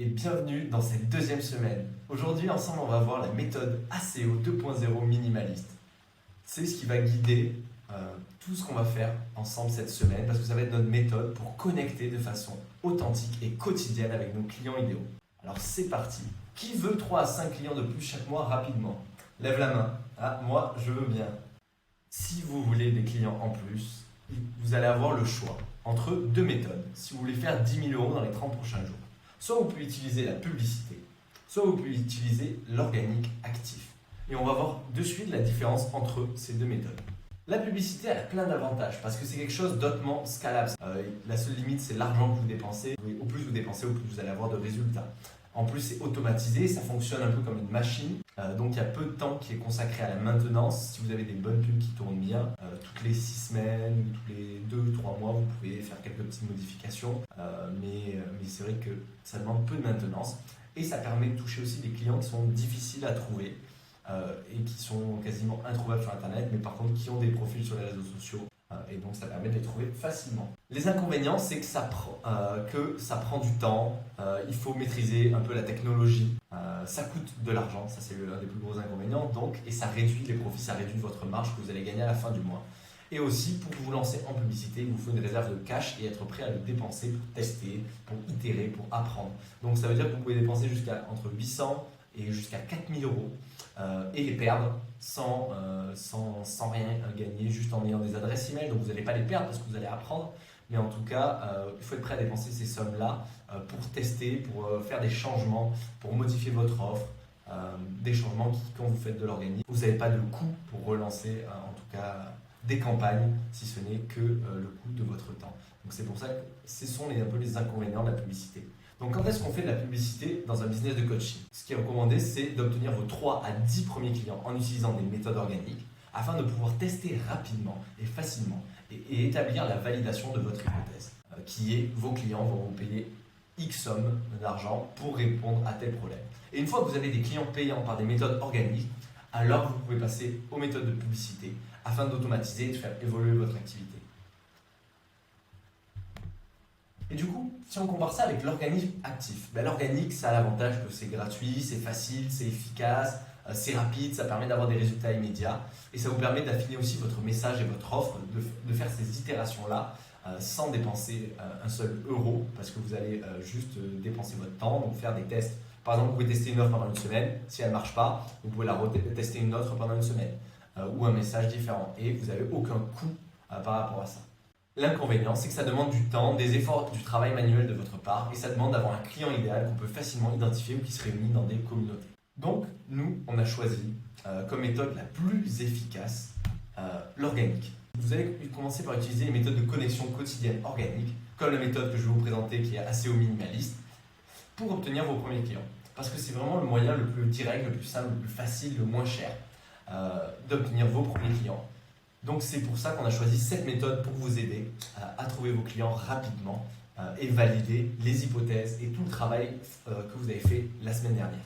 et bienvenue dans cette deuxième semaine. Aujourd'hui, ensemble, on va voir la méthode ACO 2.0 minimaliste. C'est ce qui va guider tout ce qu'on va faire ensemble cette semaine parce que ça va être notre méthode pour connecter de façon authentique et quotidienne avec nos clients idéaux. Alors c'est parti. Qui veut 3 à 5 clients de plus chaque mois rapidement? Lève la main. Ah, moi, je veux bien. Si vous voulez des clients en plus, vous allez avoir le choix entre deux méthodes. Si vous voulez faire 10 000 euros dans les 30 prochains jours, soit vous pouvez utiliser la publicité, soit vous pouvez utiliser l'organique actif. Et on va voir de suite la différence entre ces deux méthodes. La publicité, elle a plein d'avantages parce que c'est quelque chose d'autrement scalable. La seule limite, c'est l'argent que vous dépensez. Au plus vous dépensez, au plus vous allez avoir de résultats. En plus, c'est automatisé, ça fonctionne un peu comme une machine. Donc, il y a peu de temps qui est consacré à la maintenance. Si vous avez des bonnes pubs qui tournent bien, toutes les 6 semaines, tous les 2-3 mois, vous pouvez faire quelques petites modifications. Mais c'est vrai que ça demande peu de maintenance. Et ça permet de toucher aussi des clients qui sont difficiles à trouver et qui sont quasiment introuvables sur Internet, mais par contre qui ont des profils sur les réseaux sociaux. Et donc ça permet de les trouver facilement. Les inconvénients, c'est que ça prend du temps, il faut maîtriser un peu la technologie, ça coûte de l'argent, ça c'est l'un des plus gros inconvénients, et ça réduit les profits, ça réduit votre marge que vous allez gagner à la fin du mois. Et aussi, pour vous lancer en publicité, il vous faut une réserve de cash et être prêt à le dépenser pour tester, pour itérer, pour apprendre. Donc ça veut dire que vous pouvez dépenser jusqu'à entre 800 et jusqu'à 4000 euros et les perdre sans rien gagner, juste en ayant des adresses email. Donc vous n'allez pas les perdre parce que vous allez apprendre, mais en tout cas, il faut être prêt à dépenser ces sommes-là pour tester, pour faire des changements, pour modifier votre offre, des changements qui, quand vous faites de l'organique, vous n'avez pas de coût pour relancer, en tout cas, des campagnes, si ce n'est que le coût de votre temps. Donc c'est pour ça que ce sont un peu les inconvénients de la publicité. Donc quand est-ce qu'on fait de la publicité dans un business de coaching? Ce qui est recommandé, c'est d'obtenir vos 3 à 10 premiers clients en utilisant des méthodes organiques afin de pouvoir tester rapidement et facilement et établir la validation de votre hypothèse, qui est vos clients vont vous payer X somme d'argent pour répondre à tel problème. Et une fois que vous avez des clients payants par des méthodes organiques, alors vous pouvez passer aux méthodes de publicité afin d'automatiser et de faire évoluer votre activité. Et du coup, si on compare ça avec l'organique actif, l'organique, ça a l'avantage que c'est gratuit, c'est facile, c'est efficace, c'est rapide, ça permet d'avoir des résultats immédiats et ça vous permet d'affiner aussi votre message et votre offre, de faire ces itérations-là sans dépenser un seul euro parce que vous allez juste dépenser votre temps, donc faire des tests. Par exemple, vous pouvez tester une offre pendant une semaine, si elle ne marche pas, vous pouvez la tester une autre pendant une semaine ou un message différent et vous n'avez aucun coût par rapport à ça. L'inconvénient, c'est que ça demande du temps, des efforts, du travail manuel de votre part et ça demande d'avoir un client idéal qu'on peut facilement identifier ou qui se réunit dans des communautés. Donc, nous, on a choisi comme méthode la plus efficace l'organique. Vous allez commencer par utiliser les méthodes de connexion quotidienne organique, comme la méthode que je vais vous présenter qui est ACO minimaliste, pour obtenir vos premiers clients. Parce que c'est vraiment le moyen le plus direct, le plus simple, le plus facile, le moins cher d'obtenir vos premiers clients. Donc c'est pour ça qu'on a choisi cette méthode pour vous aider à trouver vos clients rapidement et valider les hypothèses et tout le travail que vous avez fait la semaine dernière.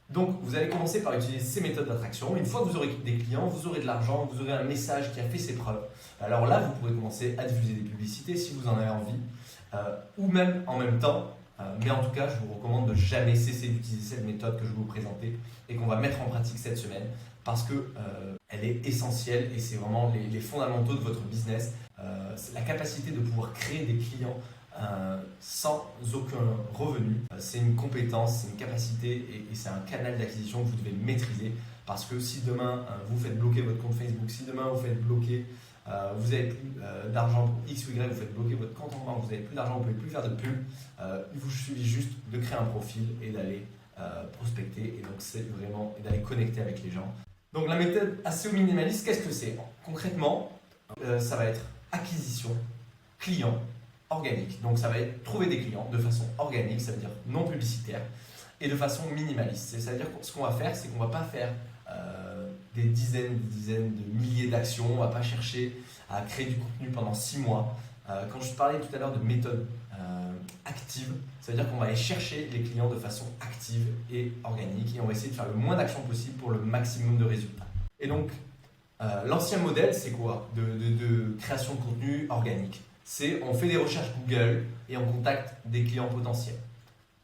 Donc vous allez commencer par utiliser ces méthodes d'attraction. Une fois que vous aurez des clients, vous aurez de l'argent, vous aurez un message qui a fait ses preuves. Alors là, vous pourrez commencer à diffuser des publicités si vous en avez envie ou même en même temps. Mais en tout cas, je vous recommande de jamais cesser d'utiliser cette méthode que je vais vous présenter et qu'on va mettre en pratique cette semaine parce qu'elle est essentielle et c'est vraiment les fondamentaux de votre business. La capacité de pouvoir créer des clients sans aucun revenu, c'est une compétence, c'est une capacité et c'est un canal d'acquisition que vous devez maîtriser parce que si demain vous faites bloquer votre compte Facebook, si demain vous faites bloquer vous n'avez plus d'argent pour X ou Y, vous faites bloquer votre compte en banque, vous n'avez plus d'argent, vous ne pouvez plus faire de pub, il vous suffit juste de créer un profil et d'aller prospecter et donc c'est vraiment d'aller connecter avec les gens. Donc la méthode ACO minimaliste, qu'est-ce que c'est? Concrètement, ça va être acquisition, client, organique. Donc ça va être trouver des clients de façon organique, ça veut dire non publicitaire et de façon minimaliste. C'est-à-dire que ce qu'on va faire, c'est qu'on ne va pas faire des dizaines de milliers d'actions. On ne va pas chercher à créer du contenu pendant 6 mois. Quand je parlais tout à l'heure de méthode active, ça veut dire qu'on va aller chercher les clients de façon active et organique et on va essayer de faire le moins d'actions possible pour le maximum de résultats. Et donc, l'ancien modèle, c'est quoi de création de contenu organique? C'est on fait des recherches Google et on contacte des clients potentiels.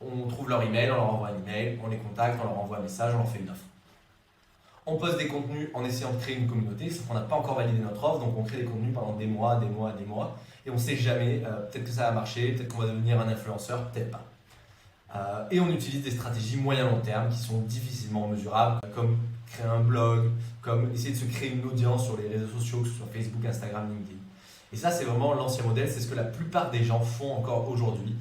On trouve leur email, on leur envoie un email, on les contacte, on leur envoie un message, on leur fait une offre. On poste des contenus en essayant de créer une communauté, sauf qu'on n'a pas encore validé notre offre, donc on crée des contenus pendant des mois, et on ne sait jamais, peut-être que ça va marcher, peut-être qu'on va devenir un influenceur, peut-être pas. Et on utilise des stratégies moyen-long terme qui sont difficilement mesurables, comme créer un blog, comme essayer de se créer une audience sur les réseaux sociaux, que ce soit Facebook, Instagram, LinkedIn. Et ça, c'est vraiment l'ancien modèle, c'est ce que la plupart des gens font encore aujourd'hui.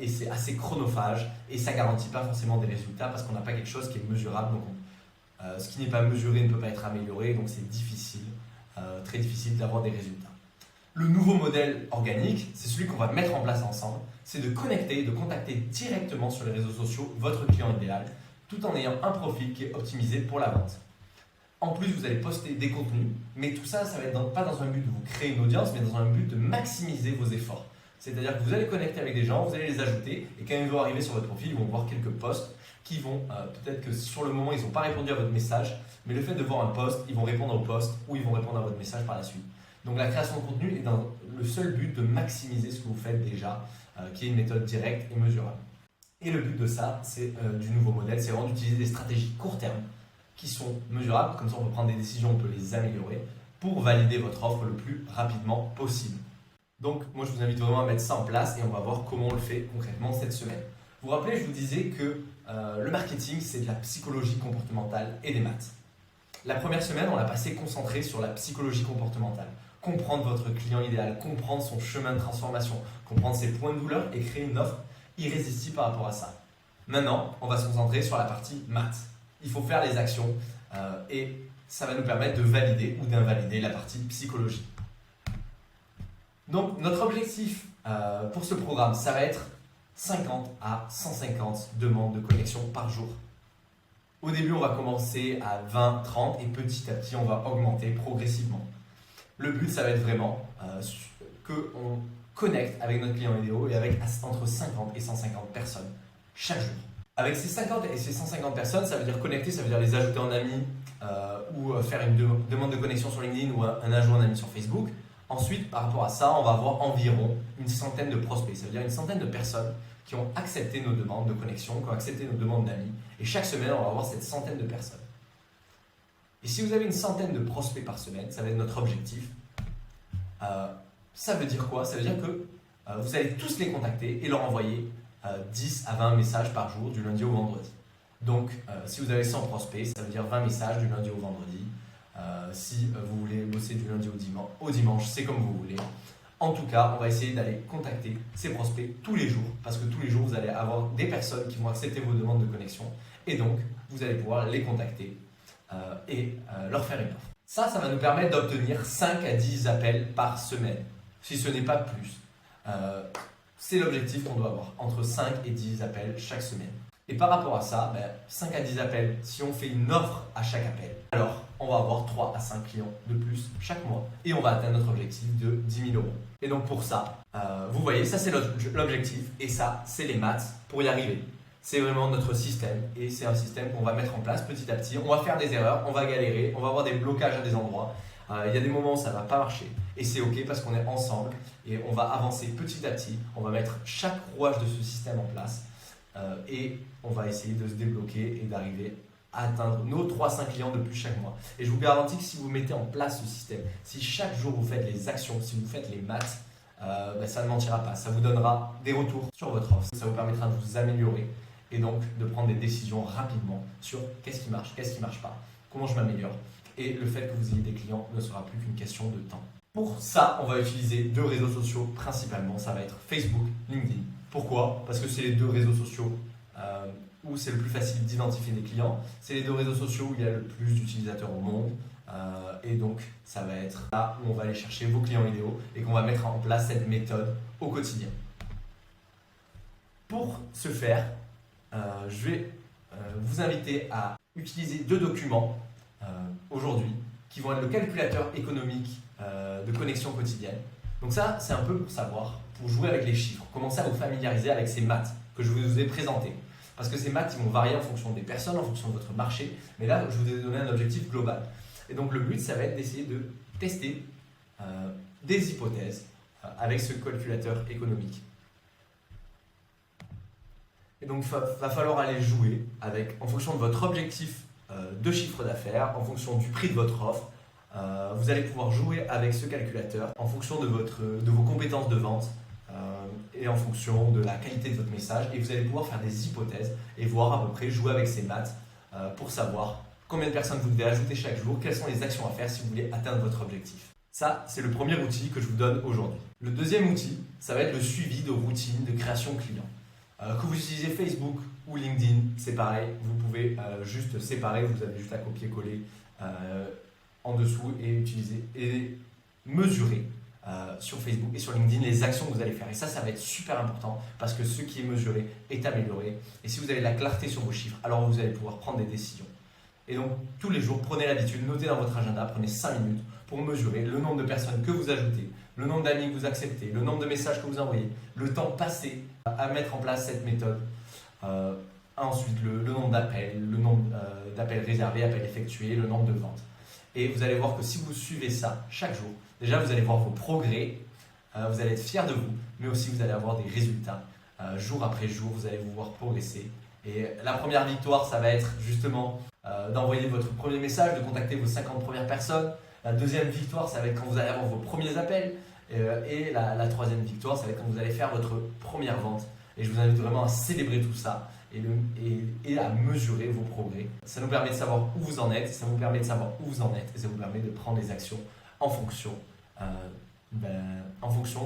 Et c'est assez chronophage et ça ne garantit pas forcément des résultats parce qu'on n'a pas quelque chose qui est mesurable. Donc ce qui n'est pas mesuré ne peut pas être amélioré, donc c'est difficile, très difficile d'avoir des résultats. Le nouveau modèle organique, c'est celui qu'on va mettre en place ensemble, c'est de connecter, de contacter directement sur les réseaux sociaux votre client idéal, tout en ayant un profil qui est optimisé pour la vente. En plus, vous allez poster des contenus, mais tout ça, ça va être pas dans un but de vous créer une audience, mais dans un but de maximiser vos efforts. C'est-à-dire que vous allez connecter avec des gens, vous allez les ajouter, et quand ils vont arriver sur votre profil, ils vont voir quelques posts qui vont, peut-être que sur le moment, ils n'ont pas répondu à votre message, mais le fait de voir un post, ils vont répondre au post ou ils vont répondre à votre message par la suite. Donc la création de contenu est dans le seul but de maximiser ce que vous faites déjà, qui est une méthode directe et mesurable. Et le but de ça, c'est du nouveau modèle, c'est vraiment d'utiliser des stratégies court terme qui sont mesurables, comme ça on peut prendre des décisions, on peut les améliorer pour valider votre offre le plus rapidement possible. Donc moi je vous invite vraiment à mettre ça en place et on va voir comment on le fait concrètement cette semaine. Vous vous rappelez, je vous disais que le marketing c'est de la psychologie comportementale et des maths. La première semaine on l'a passé concentré sur la psychologie comportementale. Comprendre votre client idéal, comprendre son chemin de transformation, comprendre ses points de douleur et créer une offre irrésistible par rapport à ça. Maintenant, on va se concentrer sur la partie maths. Il faut faire les actions et ça va nous permettre de valider ou d'invalider la partie psychologie. Donc notre objectif pour ce programme, ça va être 50 à 150 demandes de connexion par jour. Au début, on va commencer à 20, 30 et petit à petit, on va augmenter progressivement. Le but, ça va être vraiment qu'on connecte avec notre client idéal et avec entre 50 et 150 personnes chaque jour. Avec ces 50 et ces 150 personnes, ça veut dire connecter, ça veut dire les ajouter en amis ou faire une demande de connexion sur LinkedIn ou un ajout en ami sur Facebook. Ensuite, par rapport à ça, on va avoir environ une centaine de prospects, ça veut dire une centaine de personnes qui ont accepté nos demandes de connexion, qui ont accepté nos demandes d'amis. Et chaque semaine, on va avoir cette centaine de personnes. Et si vous avez une centaine de prospects par semaine, ça va être notre objectif. Ça veut dire quoi? Ça veut dire que vous allez tous les contacter et leur envoyer 10 à 20 messages par jour du lundi au vendredi. Donc, si vous avez 100 prospects, ça veut dire 20 messages du lundi au vendredi. Si vous voulez bosser du lundi au dimanche, c'est comme vous voulez. En tout cas, on va essayer d'aller contacter ces prospects tous les jours parce que tous les jours, vous allez avoir des personnes qui vont accepter vos demandes de connexion et donc, vous allez pouvoir les contacter et leur faire une offre. Ça va nous permettre d'obtenir 5 à 10 appels par semaine, si ce n'est pas plus. C'est l'objectif qu'on doit avoir, entre 5 et 10 appels chaque semaine. Et par rapport à ça, 5 à 10 appels, si on fait une offre à chaque appel, alors on va avoir 3 à 5 clients de plus chaque mois et on va atteindre notre objectif de 10 000 euros. Et donc pour ça, vous voyez, ça c'est l'objectif et ça c'est les maths pour y arriver. C'est vraiment notre système et c'est un système qu'on va mettre en place petit à petit. On va faire des erreurs, on va galérer, on va avoir des blocages à des endroits. Il y a des moments où ça ne va pas marcher et c'est ok parce qu'on est ensemble et on va avancer petit à petit. On va mettre chaque rouage de ce système en place et on va essayer de se débloquer et d'arriver à atteindre nos 3-5 clients de plus chaque mois. Et je vous garantis que si vous mettez en place ce système, si chaque jour vous faites les actions, si vous faites les maths, ça ne mentira pas. Ça vous donnera des retours sur votre offre. Ça vous permettra de vous améliorer et donc de prendre des décisions rapidement sur qu'est-ce qui marche pas, comment je m'améliore. Et le fait que vous ayez des clients ne sera plus qu'une question de temps. Pour ça, on va utiliser 2 réseaux sociaux principalement. Ça va être Facebook, LinkedIn. Pourquoi? Parce que c'est les 2 réseaux sociaux où c'est le plus facile d'identifier des clients. C'est les 2 réseaux sociaux où il y a le plus d'utilisateurs au monde. Et donc, ça va être là où on va aller chercher vos clients idéaux et qu'on va mettre en place cette méthode au quotidien. Pour ce faire, je vais vous inviter à utiliser 2 documents aujourd'hui qui vont être le calculateur économique de connexion quotidienne. Donc ça, c'est un peu pour savoir, pour jouer avec les chiffres, commencer à vous familiariser avec ces maths que je vous ai présentées. Parce que ces maths, ils vont varier en fonction des personnes, en fonction de votre marché. Mais là, je vous ai donné un objectif global. Et donc le but, ça va être d'essayer de tester des hypothèses avec ce calculateur économique. Et donc, va falloir aller jouer en fonction de votre objectif de chiffre d'affaires, en fonction du prix de votre offre. Vous allez pouvoir jouer avec ce calculateur en fonction de vos compétences de vente et en fonction de la qualité de votre message. Et vous allez pouvoir faire des hypothèses et voir à peu près, jouer avec ces maths pour savoir combien de personnes vous devez ajouter chaque jour, quelles sont les actions à faire si vous voulez atteindre votre objectif. Ça, c'est le premier outil que je vous donne aujourd'hui. Le deuxième outil, ça va être le suivi de routine de création client. Que vous utilisez Facebook ou LinkedIn, c'est pareil, vous pouvez juste séparer, vous avez juste à copier-coller en dessous et utiliser et mesurer sur Facebook et sur LinkedIn les actions que vous allez faire. Et ça va être super important parce que ce qui est mesuré est amélioré. Et si vous avez de la clarté sur vos chiffres, alors vous allez pouvoir prendre des décisions. Et donc, tous les jours, prenez l'habitude, notez dans votre agenda, prenez 5 minutes pour mesurer le nombre de personnes que vous ajoutez, le nombre d'amis que vous acceptez, le nombre de messages que vous envoyez, le temps passé à mettre en place cette méthode. Ensuite, le nombre d'appels, le nombre d'appels réservés, appels effectués, le nombre de ventes. Et vous allez voir que si vous suivez ça chaque jour, déjà vous allez voir vos progrès, vous allez être fier de vous, mais aussi vous allez avoir des résultats. Jour après jour, vous allez vous voir progresser. Et la première victoire, ça va être justement d'envoyer votre premier message, de contacter vos 50 premières personnes. La deuxième victoire, ça va être quand vous allez avoir vos premiers appels. Et la troisième victoire, ça va être quand vous allez faire votre première vente. Et je vous invite vraiment à célébrer tout ça et à mesurer vos progrès. Ça nous permet de savoir où vous en êtes, ça vous permet de savoir où vous en êtes et ça vous permet de prendre des actions en fonction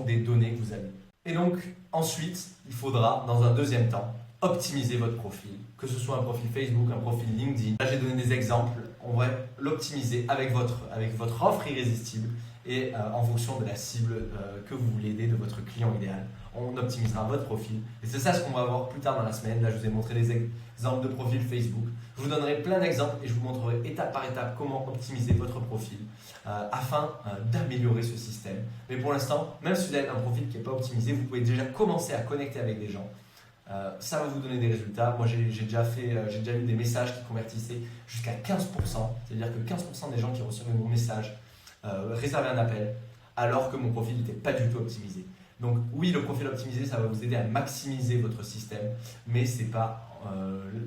des données que vous avez. Et donc, ensuite, il faudra, dans un deuxième temps, optimiser votre profil, que ce soit un profil Facebook, un profil LinkedIn. Là, j'ai donné des exemples. On va l'optimiser avec votre offre irrésistible et en fonction de la cible que vous voulez aider, de votre client idéal. On optimisera votre profil. Et c'est ça ce qu'on va voir plus tard dans la semaine. Là, je vous ai montré des exemples de profil Facebook. Je vous donnerai plein d'exemples et je vous montrerai étape par étape comment optimiser votre profil afin d'améliorer ce système. Mais pour l'instant, même si vous avez un profil qui n'est pas optimisé, vous pouvez déjà commencer à connecter avec des gens. Ça va vous donner des résultats. Moi, j'ai déjà eu des messages qui convertissaient jusqu'à 15%. C'est-à-dire que 15% des gens qui recevaient mon message réservaient un appel alors que mon profil n'était pas du tout optimisé. Donc oui, le profil optimisé, ça va vous aider à maximiser votre système, mais ce n'est pas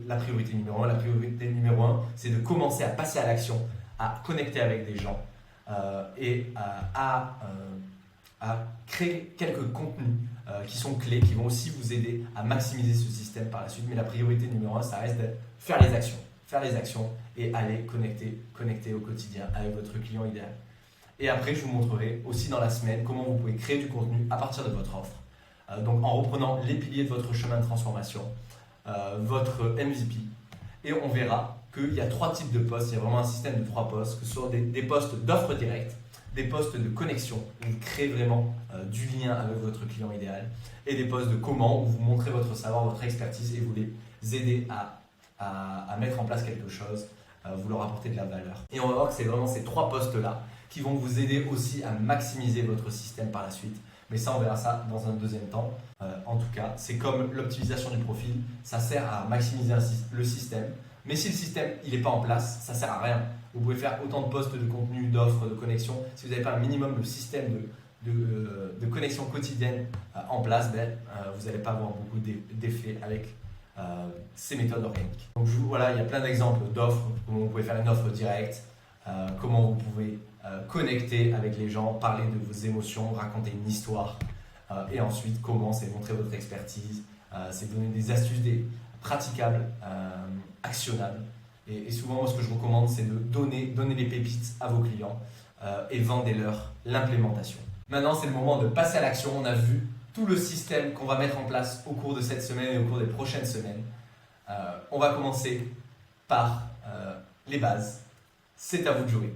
la priorité numéro 1. La priorité numéro 1, c'est de commencer à passer à l'action, à connecter avec des gens et à créer quelques contenus qui sont clés, qui vont aussi vous aider à maximiser ce système par la suite. Mais la priorité numéro 1, ça reste de faire les actions et aller connecter au quotidien avec votre client idéal. Et après, je vous montrerai aussi dans la semaine comment vous pouvez créer du contenu à partir de votre offre. Donc en reprenant les piliers de votre chemin de transformation, votre MVP. Et on verra qu'il y a 3 types de postes. Il y a vraiment un système de 3 postes, que ce soit des postes d'offres directes, des postes de connexion où vous créez vraiment du lien avec votre client idéal et des postes de comment où vous montrez votre savoir, votre expertise et vous les aidez à mettre en place quelque chose, vous leur apportez de la valeur. Et on va voir que c'est vraiment ces 3 postes-là qui vont vous aider aussi à maximiser votre système par la suite. Mais ça, on verra ça dans un deuxième temps. En tout cas, c'est comme l'optimisation du profil, ça sert à maximiser le système. Mais si le système n'est pas en place, ça ne sert à rien. Vous pouvez faire autant de postes de contenu, d'offres, de connexion. Si vous n'avez pas un minimum le système de connexion quotidienne en place, vous n'allez pas avoir beaucoup d'effets avec ces méthodes organiques. Donc voilà, il y a plein d'exemples d'offres, comment vous pouvez faire une offre directe, comment vous pouvez connecter avec les gens, parler de vos émotions, raconter une histoire. Et ensuite, comment c'est montrer votre expertise, c'est donner des astuces praticables, actionnables. Et souvent, moi, ce que je recommande, c'est de donner les pépites à vos clients et vendez-leur l'implémentation. Maintenant, c'est le moment de passer à l'action. On a vu tout le système qu'on va mettre en place au cours de cette semaine et au cours des prochaines semaines. On va commencer par les bases. C'est à vous de jouer.